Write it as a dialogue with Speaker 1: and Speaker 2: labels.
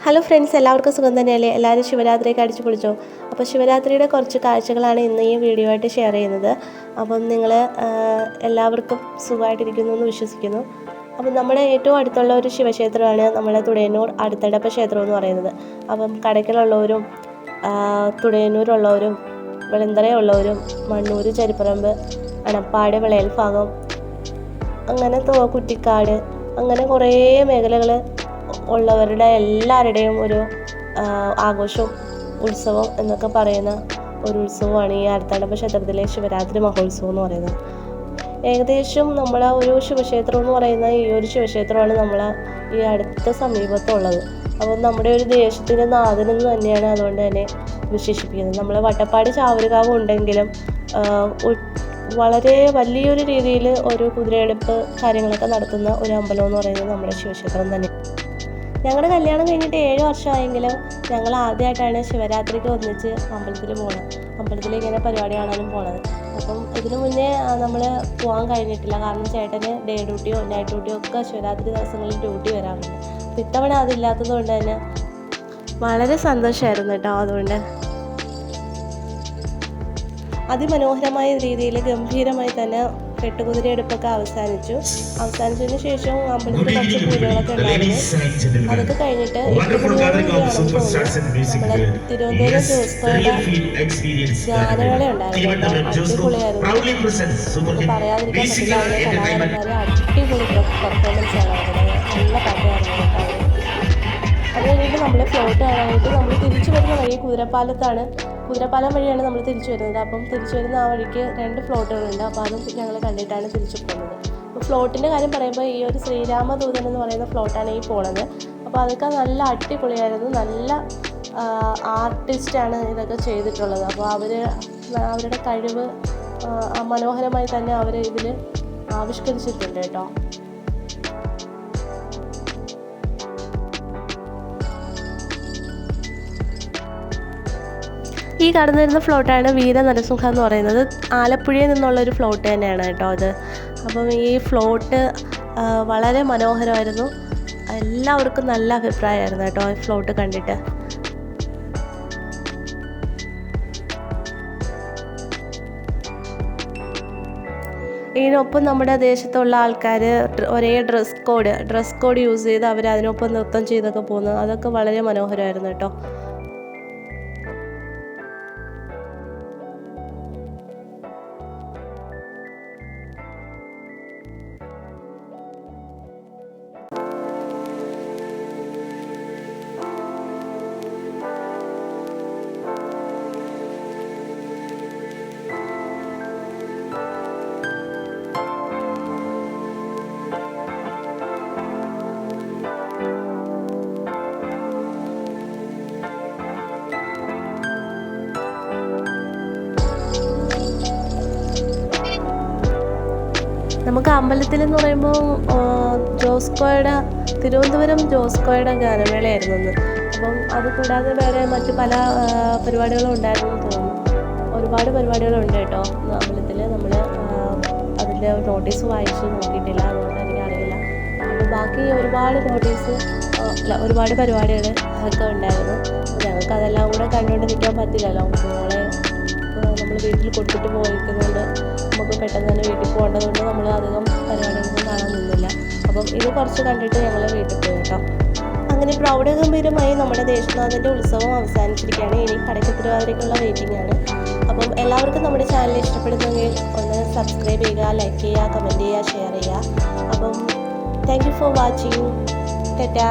Speaker 1: Hello friends, എല്ലാവർക്കും സുഖം തന്നെയല്ലേ? എല്ലാവരും ശിവരാത്രിയൊക്കെ അടിച്ചു പൊളിച്ചോ? അപ്പോൾ ശിവരാത്രിയുടെ കുറച്ച് കാഴ്ചകളാണ് ഇന്ന് ഈ വീഡിയോ ആയിട്ട് ഷെയർ ചെയ്യുന്നത്. അപ്പം നിങ്ങൾ എല്ലാവർക്കും സുഖമായിട്ടിരിക്കുന്നു എന്ന് വിശ്വസിക്കുന്നു. അപ്പം നമ്മുടെ ഏറ്റവും അടുത്തുള്ള ഒരു ശിവക്ഷേത്രമാണ് നമ്മുടെ തുടിയന്നൂർ അടുത്തടപ്പ ക്ഷേത്രം എന്ന് പറയുന്നത്. അപ്പം കടയ്ക്കലുള്ളവരും തുടിയന്നൂരുള്ളവരും വെളന്തറയുള്ളവരും മണ്ണൂർ ചരിപ്പറമ്പ് അണപ്പാട് വിളയൽ ഭാഗം അങ്ങനെ കുറ്റിക്കാട് അങ്ങനെ കുറേ മേഖലകൾ ഉള്ളവരുടെ എല്ലാവരുടെയും ഒരു ആഘോഷവും ഉത്സവം എന്നൊക്കെ പറയുന്ന ഒരു ഉത്സവമാണ് ഈ അടുത്തടപ്പ ക്ഷേത്രത്തിലെ ശിവരാത്രി മഹോത്സവം എന്ന് പറയുന്നത്. ഏകദേശം നമ്മളെ ഒരു ശിവക്ഷേത്രം എന്ന് പറയുന്ന ഈ ഒരു ശിവക്ഷേത്രമാണ് നമ്മളെ ഈ അടുത്ത സമീപത്തുള്ളത്. അപ്പം നമ്മുടെ ഒരു ദേശത്തിൻ്റെ നാഥനെന്ന് തന്നെയാണ് അതുകൊണ്ട് തന്നെ വിശേഷിപ്പിക്കുന്നത്. നമ്മളെ വട്ടപ്പാടി ചാവരുകാവ് ഉണ്ടെങ്കിലും വളരെ വലിയൊരു രീതിയിൽ ഒരു കുതിരയെടുപ്പ് കാര്യങ്ങളൊക്കെ നടത്തുന്ന ഒരു അമ്പലം എന്ന് പറയുന്നത് നമ്മുടെ ശിവക്ഷേത്രം തന്നെ. ഞങ്ങളുടെ കല്യാണം കഴിഞ്ഞിട്ട് 7 വർഷമായെങ്കിലും ഞങ്ങൾ ആദ്യമായിട്ടാണ് ശിവരാത്രിക്ക് ഒന്നിച്ച് അമ്പലത്തിൽ പോകുന്നത്. അമ്പലത്തിൽ ഇങ്ങനെ പരിപാടി കാണാനും പോണത്. അപ്പം ഇതിനു മുന്നേ നമ്മൾ പോകാൻ കഴിഞ്ഞിട്ടില്ല. കാരണം ചേട്ടന് ഡേ ഡ്യൂട്ടിയോ നൈറ്റ് ഡ്യൂട്ടിയോ ഒക്കെ ശിവരാത്രി ദിവസങ്ങളിൽ ഡ്യൂട്ടി വരാറുണ്ട്. അപ്പം ഇത്തവണ അതില്ലാത്തത് കൊണ്ട് തന്നെ വളരെ സന്തോഷമായിരുന്നു കേട്ടോ. അതുകൊണ്ട് അതിമനോഹരമായ രീതിയിൽ ഗംഭീരമായി തന്നെ കെട്ടുകുതിരയെടുപ്പൊക്കെ അവസാനിച്ചതിന് ശേഷം അമ്പലത്തിൽ കുറച്ച് പൂജകളൊക്കെ ഉണ്ടായിരുന്നു. അതൊക്കെ കഴിഞ്ഞിട്ട് 8 മണിയോടുകൂടിയാണെന്ന് തോന്നുന്നു നമ്മുടെ തിരുവനന്തപുരം ജോസ്കോയുടെ ഗാനമേള ഉണ്ടായിരുന്നു. അടിപൊളിയായിരുന്നു. പറയാതിരിക്കാൻ പറ്റില്ല. അവരുടെ കലാകാരന്മാരെ അടിപൊളി പെർഫോമൻസ് ആണ് അവരുടെ. നല്ല പാട്ടായിരുന്നു കേട്ടോ. അത് കഴിഞ്ഞിട്ട് നമ്മൾ ഫ്ലോട്ട് കാണാനായിട്ട് നമ്മൾ തിരിച്ചു വരുന്ന വഴി കുതിരപ്പാലം വഴിയാണ് നമ്മൾ തിരിച്ചു വരുന്നത്. അപ്പം തിരിച്ചു വരുന്ന ആ വഴിക്ക് 2 ഫ്ലോട്ടുകളുണ്ട്. അപ്പോൾ അതും ഞങ്ങൾ കണ്ടിട്ടാണ് തിരിച്ചു പോകുന്നത്. അപ്പോൾ ഫ്ലോട്ടിൻ്റെ കാര്യം പറയുമ്പോൾ ഈ ഒരു ശ്രീരാമദൂതൻ എന്ന് പറയുന്ന ഫ്ലോട്ടാണ് ഈ പോണത്. അപ്പോൾ അതൊക്കെ നല്ല അടിപൊളിയായിരുന്നു. നല്ല ആർട്ടിസ്റ്റാണ് ഇതൊക്കെ ചെയ്തിട്ടുള്ളത്. അപ്പോൾ അവരുടെ കഴിവ് മനോഹരമായി തന്നെ അവർ ഇതിൽ ആവിഷ്കരിച്ചിട്ടുണ്ട് കേട്ടോ. ഈ കടന്നു വരുന്ന ഫ്ലോട്ടാണ് വീര നരസിംഹ എന്ന് പറയുന്നത്. ആലപ്പുഴയിൽ നിന്നുള്ളൊരു ഫ്ലോട്ട് തന്നെയാണ് കേട്ടോ അത്. അപ്പം ഈ ഫ്ലോട്ട് വളരെ മനോഹരമായിരുന്നു. എല്ലാവർക്കും നല്ല അഭിപ്രായമായിരുന്നു കേട്ടോ ഈ ഫ്ലോട്ട് കണ്ടിട്ട്. ഇതിനൊപ്പം നമ്മുടെ ദേശത്തുള്ള ആൾക്കാർ ഒരേ ഡ്രസ് കോഡ് യൂസ് ചെയ്ത് അവർ അതിനൊപ്പം നൃത്തം ചെയ്തൊക്കെ പോകുന്നത് അതൊക്കെ വളരെ മനോഹരമായിരുന്നു കേട്ടോ. നമുക്ക് അമ്പലത്തിൽ എന്ന് പറയുമ്പോൾ തിരുവനന്തപുരം ജോസ്കോയുടെ ഗാനമേളയായിരുന്നു അന്ന്. അപ്പം അത് കൂടാതെ വേറെ മറ്റ് പല പരിപാടികളും ഉണ്ടായിരുന്നു തോന്നുന്നു. ഒരുപാട് പരിപാടികളുണ്ട് കേട്ടോ അമ്പലത്തിൽ. നമ്മൾ അതിൻ്റെ നോട്ടീസ് വായിച്ച് നോക്കിയിട്ടില്ല, അതുകൊണ്ട് എനിക്കറിയില്ല. അപ്പോൾ ബാക്കി ഒരുപാട് പരിപാടികൾ ഒക്കെ ഉണ്ടായിരുന്നു. ഞങ്ങൾക്ക് അതെല്ലാം കൂടെ കണ്ടുകൊണ്ട് നിൽക്കാൻ പറ്റില്ലല്ലോ. മോളെ നമ്മൾ വീട്ടിൽ കൊടുത്തിട്ട് പോയിരിക്കുന്നതുകൊണ്ട് നമുക്ക് പെട്ടെന്ന് തന്നെ വീട്ടിൽ പോകേണ്ടതുകൊണ്ട് നമ്മൾ അധികം പരിപാടികളൊന്നും കാണാൻ നിന്നില്ല. അപ്പം ഇത് കുറച്ച് കണ്ടിട്ട് ഞങ്ങൾ വീട്ടിൽ പോയി കേട്ടോ. അങ്ങനെ പ്രൗഢഗംഭീരമായി നമ്മുടെ ദേശനാഥൻ്റെ ഉത്സവം അവസാനിച്ചിരിക്കുകയാണ്. ഇനി കടയ്ക്ക് തിരുവാതിരയ്ക്കുള്ള വെയിറ്റിംഗ് ആണ്. അപ്പം എല്ലാവർക്കും നമ്മുടെ ചാനൽ ഇഷ്ടപ്പെടുന്നെങ്കിൽ ഒന്ന് സബ്സ്ക്രൈബ് ചെയ്യുക, ലൈക്ക് ചെയ്യുക, കമൻറ്റ് ചെയ്യുക, ഷെയർ ചെയ്യുക. അപ്പം thank you for watching. Tata.